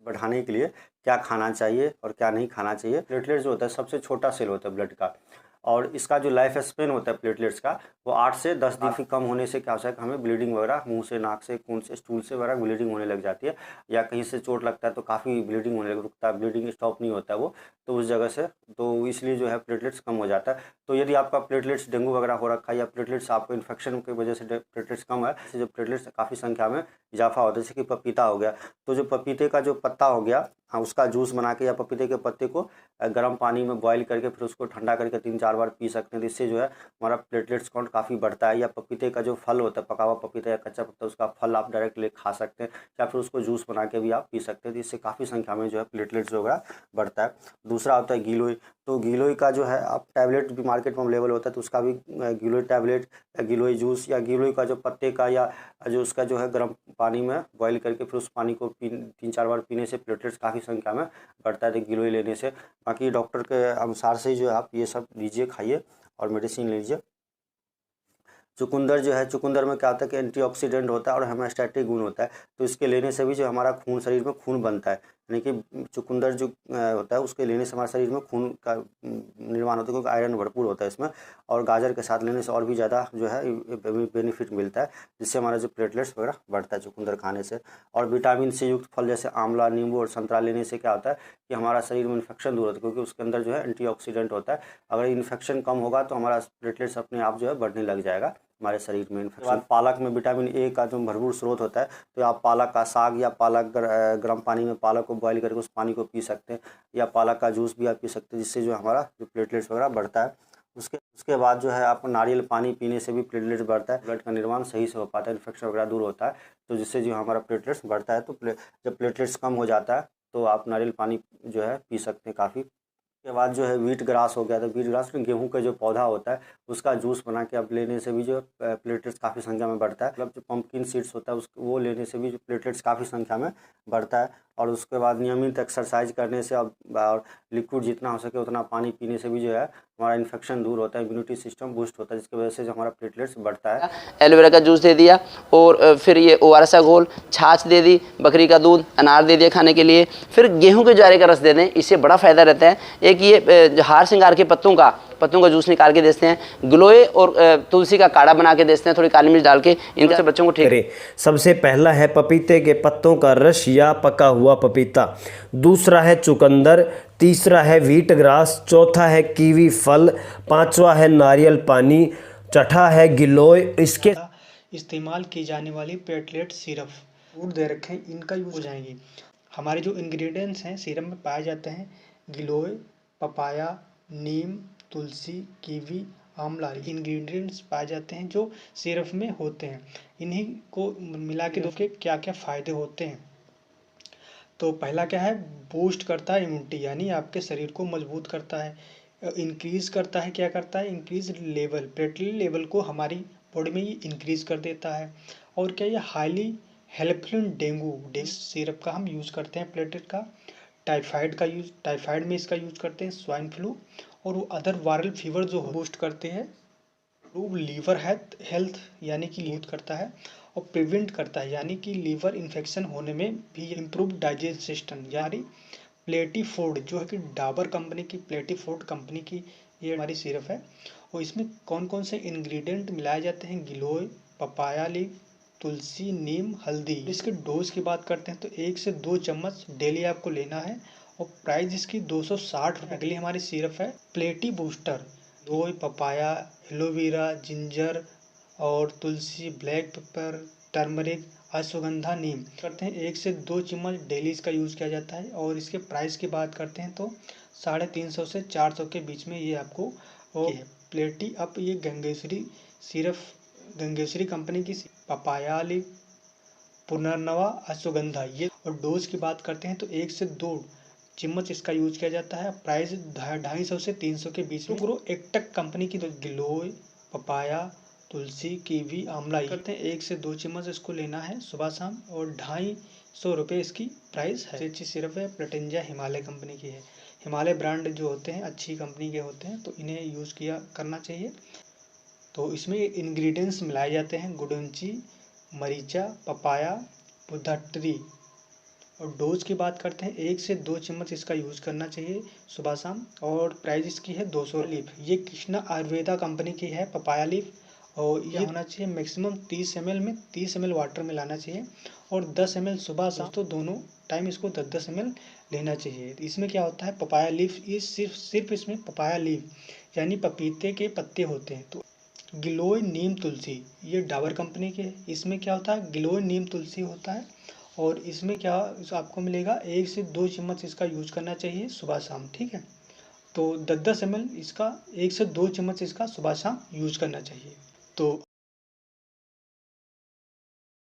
बढ़ाने के लिए क्या खाना चाहिए और क्या नहीं खाना चाहिए। प्लेटलेट्स जो होता है सबसे छोटा सेल होता है ब्लड का, और इसका जो लाइफ स्पेन होता है प्लेटलेट्स का वो 8 से 10 दिन की कम होने से क्या होता है कि हमें ब्लीडिंग वगैरह मुंह से, नाक से, खून से, स्टूल से वगैरह ब्लीडिंग होने लग जाती है, या कहीं से चोट लगता है तो काफ़ी ब्लीडिंग होने लग रुकता है, ब्लीडिंग स्टॉप नहीं होता है वो, तो उस जगह से तो इसलिए जो है प्लेटलेट्स कम हो जाता है। तो यदि आपका प्लेटलेट्स डेंगू वगैरह हो रखा है या प्लेटलेट्स आपको इन्फेक्शन की वजह से प्लेटलेट्स कम है, इससे जो प्लेटलेट्स काफ़ी संख्या में इजाफा होता है, जैसे कि पपीता हो गया, तो जो पपीते का जो पत्ता हो गया, हाँ, उसका जूस बना के या पपीते के पत्ते को गर्म पानी में बॉईल करके फिर उसको ठंडा करके 3-4 बार पी सकते हैं, तो इससे जो है हमारा प्लेटलेट्स काउंट काफ़ी बढ़ता है। या पपीते का जो फल होता है, पका हुआ पपीता या कच्चा पपीता, उसका फल आप डायरेक्ट ले खा सकते हैं, या फिर उसको जूस बना के भी आप पी सकते हैं, तो इससे काफ़ी संख्या में जो है प्लेटलेट्स वगैरह बढ़ता है। दूसरा होता है गिलोय, तो गिलोय का जो है आप टैबलेट भी मार्केट में अवेलेबल होता है, तो उसका भी गिलोय टैबलेट या गिलोय जूस या गिलोय का जो पत्ते का या जो उसका जो है गर्म पानी में बॉईल करके फिर उस पानी को 3-4 बार पीने से प्लेटलेट्स काफ़ी संख्या में बढ़ता है, तो गिलोय लेने से। बाकी डॉक्टर के अनुसार से जो है आप ये सब लीजिए, खाइए और मेडिसिन लीजिए। चुकंदर जो है, चुकंदर में क्या होता है कि एंटीऑक्सीडेंट होता है और हेमोस्टैटिक गुण होता है, तो इसके लेने से भी जो हमारा खून, शरीर में खून बनता है, यानी कि चुकंदर जो होता है उसके लेने से हमारे शरीर में खून का निर्माण होता है, क्योंकि आयरन भरपूर होता है इसमें, और गाजर के साथ लेने से और भी ज़्यादा जो है बेनिफिट मिलता है, जिससे हमारा जो प्लेटलेट्स वगैरह बढ़ता है चुकंदर खाने से। और विटामिन से युक्त फल जैसे आंवला, नींबू और संतरा लेने से क्या होता है कि हमारा शरीर में इन्फेक्शन दूर होता है, क्योंकि उसके अंदर जो है एंटीऑक्सीडेंट होता है। अगर इन्फेक्शन कम होगा तो हमारा प्लेटलेट्स अपने आप जो है बढ़ने लग जाएगा हमारे शरीर में। इन्फेक्शन पालक में विटामिन ए का जो भरपूर स्रोत होता है, तो आप पालक का साग या पालक गर्म पानी में पालक को बॉईल करके उस पानी को पी सकते हैं, या पालक का जूस भी आप पी सकते हैं, जिससे जो हमारा जो प्लेटलेट्स वगैरह बढ़ता है। उसके बाद जो है आप नारियल पानी पीने से भी प्लेटलेट्स बढ़ता है, ब्लड का निर्माण सही से हो पाता है, इन्फेक्शन वगैरह दूर होता है, तो जिससे जो हमारा प्लेटलेट्स बढ़ता है। तो जब प्लेटलेट्स कम हो जाता है तो आप नारियल पानी जो है पी सकते हैं काफ़ी। के बाद जो है व्हीट ग्रास हो गया, तो व्हीट ग्रास में गेहूं का जो पौधा होता है उसका जूस बना के आप लेने से भी जो प्लेटलेट्स काफ़ी संख्या में बढ़ता है। मतलब जो पंपकिन सीड्स होता है उस वो लेने से भी जो प्लेटलेट्स काफ़ी संख्या में बढ़ता है। और उसके बाद नियमित एक्सरसाइज करने से और लिक्विड जितना हो सके उतना पानी पीने से भी जो है हमारा इन्फेक्शन दूर होता है, इम्यूनिटी सिस्टम बूस्ट होता है, जिसकी वजह से जो हमारा प्लेटलेट्स बढ़ता है। एलोवेरा का जूस दे दिया, और फिर ये ओआरएस का घोल, छाछ दे दी, बकरी का दूध, अनार दे दिया खाने के लिए, फिर गेहूं के ज्वारे का रस दे दें, इससे बड़ा फायदा रहता है। एक ये हार श्रृंगार के पत्तों का जूस निकाल के देते हैं, गिलोय और तुलसी का काढ़ा बना के देते हैं, थोड़ी काली मिर्च डाल के, इनका से बच्चों को ठीक करें। सबसे पहला है पपीते के पत्तों का रस या पका हुआ पपीता, दूसरा है चुकंदर, तीसरा है व्हीट ग्रास, चौथा है कीवी फल, पांचवा है नारियल पानी, छठा है गिलोय। इसके इस्तेमाल की जाने वाली प्लेटलेट सिरप फूड दे रखे हैं, इनका यूज हो जाएंगी। हमारे जो इंग्रेडिएंट्स हैं सिरप में पाए जाते हैं गिलोय, पपाया, नीम, तुलसी, कीवी, आंवला, इंग्रेडिएंट्स पाए जाते हैं जो सिरप में होते हैं। इन्हीं को मिला के दो के क्या क्या फ़ायदे होते हैं। तो पहला क्या है, बूस्ट करता है इम्यूनिटी, यानी आपके शरीर को मजबूत करता है। इंक्रीज करता है, क्या करता है, इंक्रीज लेवल, प्लेटलेट लेवल को हमारी बॉडी में ये इंक्रीज कर देता है। और क्या, ये हाईली हेल्पफुल डेंगू सिरप का हम यूज़ करते हैं प्लेटलेट का। टाइफाइड में इसका यूज करते हैं, स्वाइन फ्लू और वो अदर वायरल फीवर जो बूस्ट करते हैं। इम्प्रूव लीवर हेल्थ यानी कि यूज करता है, और प्रिवेंट करता है यानी कि लीवर इन्फेक्शन होने में भी इम्प्रूव डाइजेस्ट सिस्टम। यानी प्लेटी फूड जो है कि डाबर कंपनी की, प्लेटी फूड कंपनी की ये हमारी सिरप है। और इसमें कौन कौन से इंग्रेडिएंट मिलाए जाते हैं, गिलोय, पपाया लीफ, तुलसी, नीम, हल्दी। इसके डोज की बात करते हैं तो 1 से 2 चम्मच डेली आपको लेना है, और प्राइस इसकी 260 रुपये। अगली हमारी सिरप है प्लेटी बूस्टर, गिलोय, पपाया, एलोवेरा, जिंजर और तुलसी, ब्लैक पेपर, टर्मरिक, अश्वगंधा, नीम करते हैं। 1 से 2 चम्मच डेली इसका यूज़ किया जाता है। और इसके प्राइस की बात करते हैं तो 350 से 400 के बीच में ये आपको प्लेटी अप। ये गंगेश्वरी सिरप, गंगेश्वरी कंपनी की पपाया लीफ, पुनर्नवा, अश्वगंधा ये। और डोज की बात करते हैं तो 1 से 2 चम्मच इसका यूज किया जाता है। प्राइस 250 से 300 के बीच में। ग्रो एक्टक कंपनी की गिलोय, पपाया, तुलसी, कीवी, आंवला करते हैं। 1 से 2 चम्मच इसको लेना है सुबह शाम, और 250 रुपये इसकी प्राइस है। अच्छी सिरप है, प्लेटेंजा हिमालय कंपनी की है। हिमालय ब्रांड जो होते हैं अच्छी कंपनी के होते हैं, तो इन्हें यूज़ करना चाहिए। तो इसमें इंग्रेडिएंट्स मिलाए जाते हैं गुडुंची, मरीचा, पपाया, बुद्धट्री और डोज की बात करते हैं, 1 से 2 चम्मच इसका यूज़ करना चाहिए सुबह शाम। और प्राइस इसकी है 200 लीफ। ये कृष्णा आयुर्वेदा कंपनी की है पपाया लीफ। और ये होना चाहिए मैक्सिमम 30 ml में, 30 ml वाटर में लाना चाहिए और 10 ml सुबह शाम, तो दोनों टाइम इसको 10-10 ml लेना चाहिए। इसमें क्या होता है, पपाया लीफ, ये सिर्फ इसमें पपाया लीफ यानी पपीते के पत्ते होते हैं। तो गिलोय नीम तुलसी, ये डाबर कंपनी के है। इसमें क्या होता है, गिलोय नीम तुलसी होता है और इसमें क्या आपको मिलेगा, 1 से 2 चम्मच इसका यूज करना चाहिए सुबह शाम, ठीक है। तो 10-10 ml इसका, 1 से 2 चम्मच इसका सुबह शाम यूज करना चाहिए। तो